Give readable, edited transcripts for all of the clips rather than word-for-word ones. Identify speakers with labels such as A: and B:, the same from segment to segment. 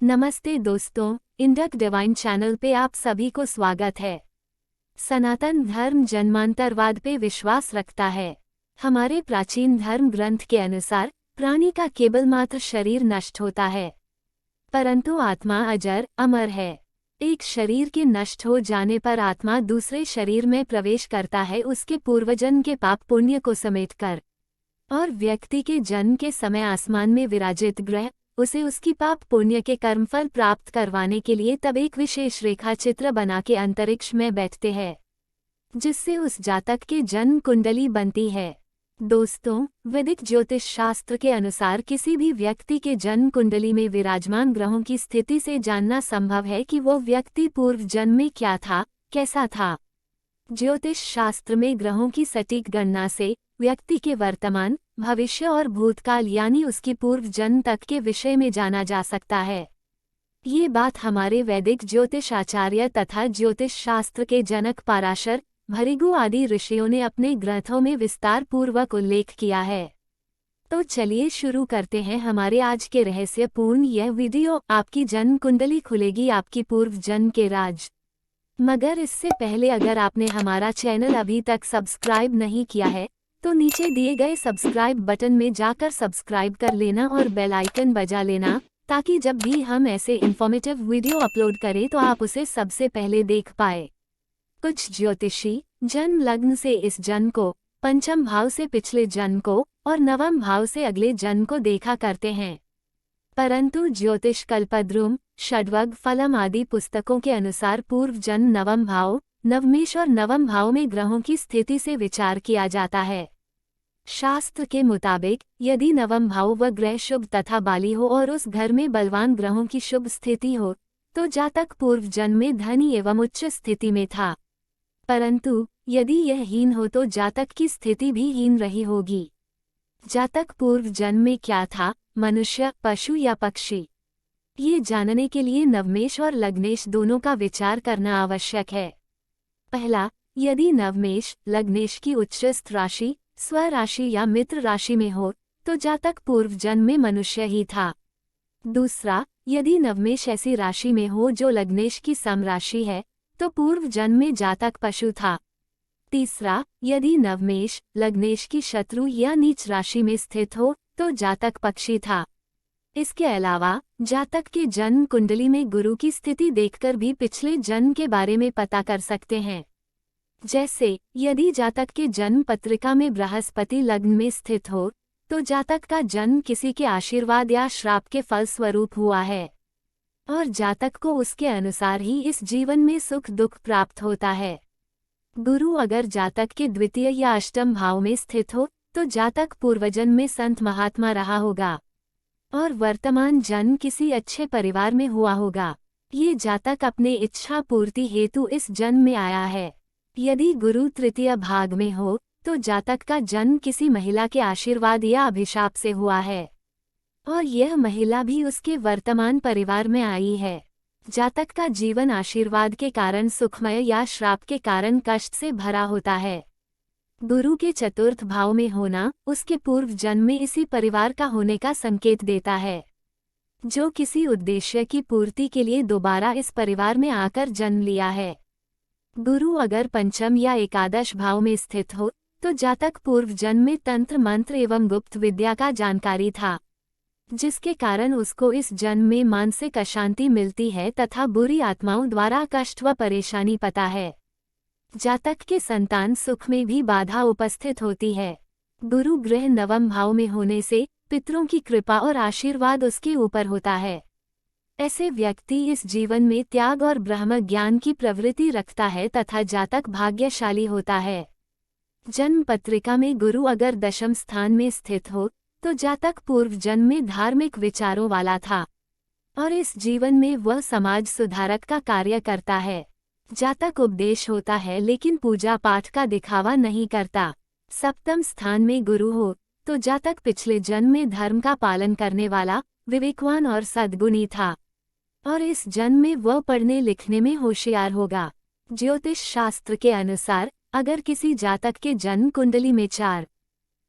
A: नमस्ते दोस्तों, Indic divine channel पे आप सभी को स्वागत है। सनातन धर्म जन्मांतरवाद पे विश्वास रखता है। हमारे प्राचीन धर्म ग्रंथ के अनुसार प्राणी का केवल मात्र शरीर नष्ट होता है, परंतु आत्मा अजर अमर है। एक शरीर के नष्ट हो जाने पर आत्मा दूसरे शरीर में प्रवेश करता है, उसके पूर्वजन्म के पाप पुण्य को समेटकर, और व्यक्ति के जन्म के समय आसमान में विराजित ग्रह उसे उसकी पाप पुण्य के कर्मफल प्राप्त करवाने के लिए तब एक विशेष रेखा चित्र बना के अंतरिक्ष में बैठते हैं, जिससे उस जातक के जन्म कुंडली बनती है। दोस्तों, वैदिक ज्योतिष शास्त्र के अनुसार किसी भी व्यक्ति के जन्म कुंडली में विराजमान ग्रहों की स्थिति से जानना संभव है कि वो व्यक्ति पूर्व जन्म में क्या था, कैसा था। ज्योतिष शास्त्र में ग्रहों की सटीक गणना से व्यक्ति के वर्तमान, भविष्य और भूतकाल यानी उसकी पूर्व जन्म तक के विषय में जाना जा सकता है। ये बात हमारे वैदिक ज्योतिष आचार्य तथा ज्योतिष शास्त्र के जनक पराशर, भृगु आदि ऋषियों ने अपने ग्रंथों में विस्तार पूर्वक उल्लेख किया है। तो चलिए शुरू करते हैं हमारे आज के रहस्यपूर्ण यह वीडियो। आपकी जन्म कुंडली खुलेगी आपकी पूर्व जन्म के राज। मगर इससे पहले अगर आपने हमारा चैनल अभी तक सब्सक्राइब नहीं किया है तो नीचे दिए गए सब्सक्राइब बटन में जाकर सब्सक्राइब कर लेना और बेल आइकन बजा लेना, ताकि जब भी हम ऐसे इन्फॉर्मेटिव वीडियो अपलोड करें तो आप उसे सबसे पहले देख पाए। कुछ ज्योतिषी जन्म लग्न से इस जन्म को, पंचम भाव से पिछले जन्म को और नवम भाव से अगले जन्म को देखा करते हैं, परंतु ज्योतिष कल्पद्रुम, षड्वर्ग फलम आदि पुस्तकों के अनुसार पूर्व जन्म नवम भाव, नवमेश और नवम भाव में ग्रहों की स्थिति से विचार किया जाता है। शास्त्र के मुताबिक यदि नवम भाव व ग्रह शुभ तथा बाली हो और उस घर में बलवान ग्रहों की शुभ स्थिति हो तो जातक पूर्व जन्म में धनी एवं उच्च स्थिति में था, परंतु यदि यह हीन हो तो जातक की स्थिति भी हीन रही होगी। जातक पूर्व जन्म में क्या था, मनुष्य, पशु या पक्षी, ये जानने के लिए नवमेश और लग्नेश दोनों का विचार करना आवश्यक है। पहला, यदि नवमेश लग्नेश की उच्चस्थ राशि स्वराशि या मित्र राशि में हो तो जातक पूर्व जन्म में मनुष्य ही था। दूसरा, यदि नवमेश ऐसी राशि में हो जो लग्नेश की समराशि है तो पूर्व जन्म में जातक पशु था। तीसरा, यदि नवमेश लग्नेश की शत्रु या नीच राशि में स्थित हो तो जातक पक्षी था। इसके अलावा जातक के जन्म कुंडली में गुरु की स्थिति देखकर भी पिछले जन्म के बारे में पता कर सकते हैं। जैसे यदि जातक के जन्म पत्रिका में बृहस्पति लग्न में स्थित हो तो जातक का जन्म किसी के आशीर्वाद या श्राप के फल स्वरूप हुआ है, और जातक को उसके अनुसार ही इस जीवन में सुख दुख प्राप्त होता है। गुरु अगर जातक के द्वितीय या अष्टम भाव में स्थित हो तो जातक पूर्वजन्म में संत महात्मा रहा होगा और वर्तमान जन्म किसी अच्छे परिवार में हुआ होगा। ये जातक अपने इच्छा पूर्ति हेतु इस जन्म में आया है। यदि गुरु तृतीय भाग में हो तो जातक का जन्म किसी महिला के आशीर्वाद या अभिशाप से हुआ है, और यह महिला भी उसके वर्तमान परिवार में आई है। जातक का जीवन आशीर्वाद के कारण सुखमय या श्राप के कारण कष्ट से भरा होता है। गुरु के चतुर्थ भाव में होना उसके पूर्व जन्म में इसी परिवार का होने का संकेत देता है, जो किसी उद्देश्य की पूर्ति के लिए दोबारा इस परिवार में आकर जन्म लिया है। गुरु अगर पंचम या एकादश भाव में स्थित हो तो जातक पूर्व जन्म में तंत्र मंत्र एवं गुप्त विद्या का जानकारी था, जिसके कारण उसको इस जन्म में मानसिक अशांति मिलती है तथा बुरी आत्माओं द्वारा कष्ट व परेशानी पता है। जातक के संतान सुख में भी बाधा उपस्थित होती है। गुरु ग्रह नवम भाव में होने से पितरों की कृपा और आशीर्वाद उसके ऊपर होता है। ऐसे व्यक्ति इस जीवन में त्याग और ब्रह्म ज्ञान की प्रवृत्ति रखता है तथा जातक भाग्यशाली होता है। जन्म पत्रिका में गुरु अगर दशम स्थान में स्थित हो तो जातक पूर्व जन्म में धार्मिक विचारों वाला था और इस जीवन में वह समाज सुधारक का कार्य करता है। जातक उपदेश होता है लेकिन पूजा पाठ का दिखावा नहीं करता। सप्तम स्थान में गुरु हो तो जातक पिछले जन्म में धर्म का पालन करने वाला, विवेकवान और सद्गुणी था, और इस जन्म में वह पढ़ने लिखने में होशियार होगा। ज्योतिष शास्त्र के अनुसार अगर किसी जातक के जन्म कुंडली में 4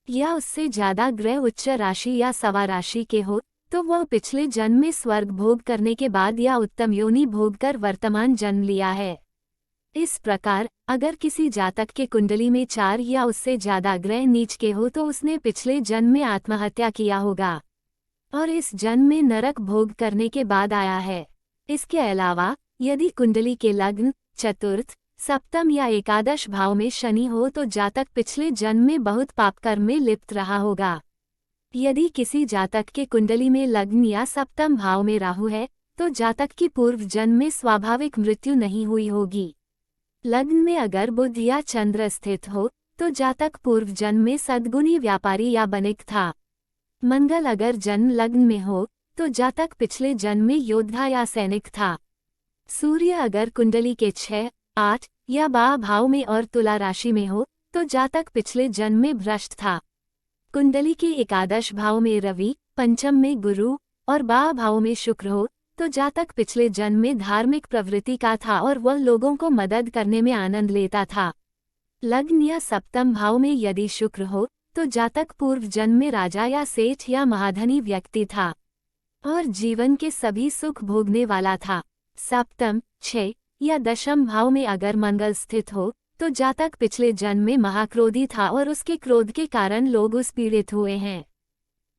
A: या उससे ज्यादा ग्रह उच्च राशि या सवा राशि के हो तो वह पिछले जन्म में स्वर्ग भोग करने के बाद या उत्तम योनि भोग कर वर्तमान जन्म लिया है। इस प्रकार अगर किसी जातक के कुंडली में 4 या उससे ज्यादा ग्रह नीच के हो तो उसने पिछले जन्म में आत्महत्या किया होगा और इस जन्म में नरक भोग करने के बाद आया है। इसके अलावा यदि कुंडली के लग्न, चतुर्थ, सप्तम या एकादश भाव में शनि हो तो जातक पिछले जन्म में बहुत पापकर्म में लिप्त रहा होगा। यदि किसी जातक के कुंडली में लग्न या सप्तम भाव में राहु है तो जातक की पूर्व जन्म में स्वाभाविक मृत्यु नहीं हुई होगी। लग्न में अगर बुध या चंद्र स्थित हो तो जातक पूर्व जन्म में सद्गुणी व्यापारी या बणिक था। मंगल अगर जन्म लग्न में हो तो जातक पिछले जन्म में योद्धा या सैनिक था। सूर्य अगर कुंडली के 6, 8 या 12 भाव में और तुला राशि में हो तो जातक पिछले जन्म में भ्रष्ट था। कुंडली के एकादश भाव में रवि, पंचम में गुरु और 12 भाव में शुक्र हो तो जातक पिछले जन्म में धार्मिक प्रवृत्ति का था और वह लोगों को मदद करने में आनंद लेता था। लग्न या सप्तम भाव में यदि शुक्र हो तो जातक पूर्व जन्म में राजा या सेठ या महाधनी व्यक्ति था और जीवन के सभी सुख भोगने वाला था। सप्तम, 6 या दशम भाव में अगर मंगल स्थित हो तो जातक पिछले जन्म में महाक्रोधी था और उसके क्रोध के कारण लोग उस पीड़ित हुए हैं।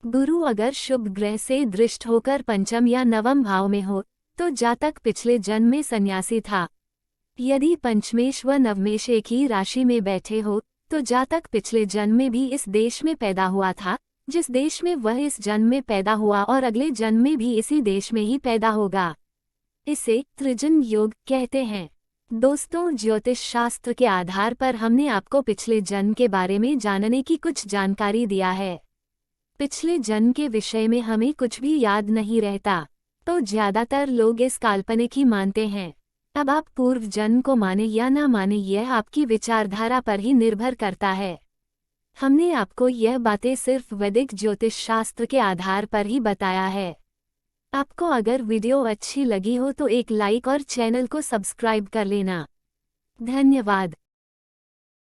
A: गुरु अगर शुभ ग्रह से दृष्ट होकर पंचम या नवम भाव में हो तो जातक पिछले जन्म में सन्यासी था। यदि पंचमेश व नवमेश एक ही राशि में बैठे हो तो जातक पिछले जन्म में भी इस देश में पैदा हुआ था जिस देश में वह इस जन्म में पैदा हुआ और अगले जन्म में भी इसी देश में ही पैदा होगा। इसे त्रिजन योग कहते हैं। दोस्तों, ज्योतिष शास्त्र के आधार पर हमने आपको पिछले जन्म के बारे में जानने की कुछ जानकारी दिया है। पिछले जन्म के विषय में हमें कुछ भी याद नहीं रहता तो ज्यादातर लोग इस काल्पनिक ही मानते हैं। अब आप पूर्व जन्म को माने या ना माने यह आपकी विचारधारा पर ही निर्भर करता है। हमने आपको यह बातें सिर्फ वैदिक ज्योतिष शास्त्र के आधार पर ही बताया है। आपको अगर वीडियो अच्छी लगी हो तो एक लाइक और चैनल को सब्सक्राइब कर लेना। धन्यवाद।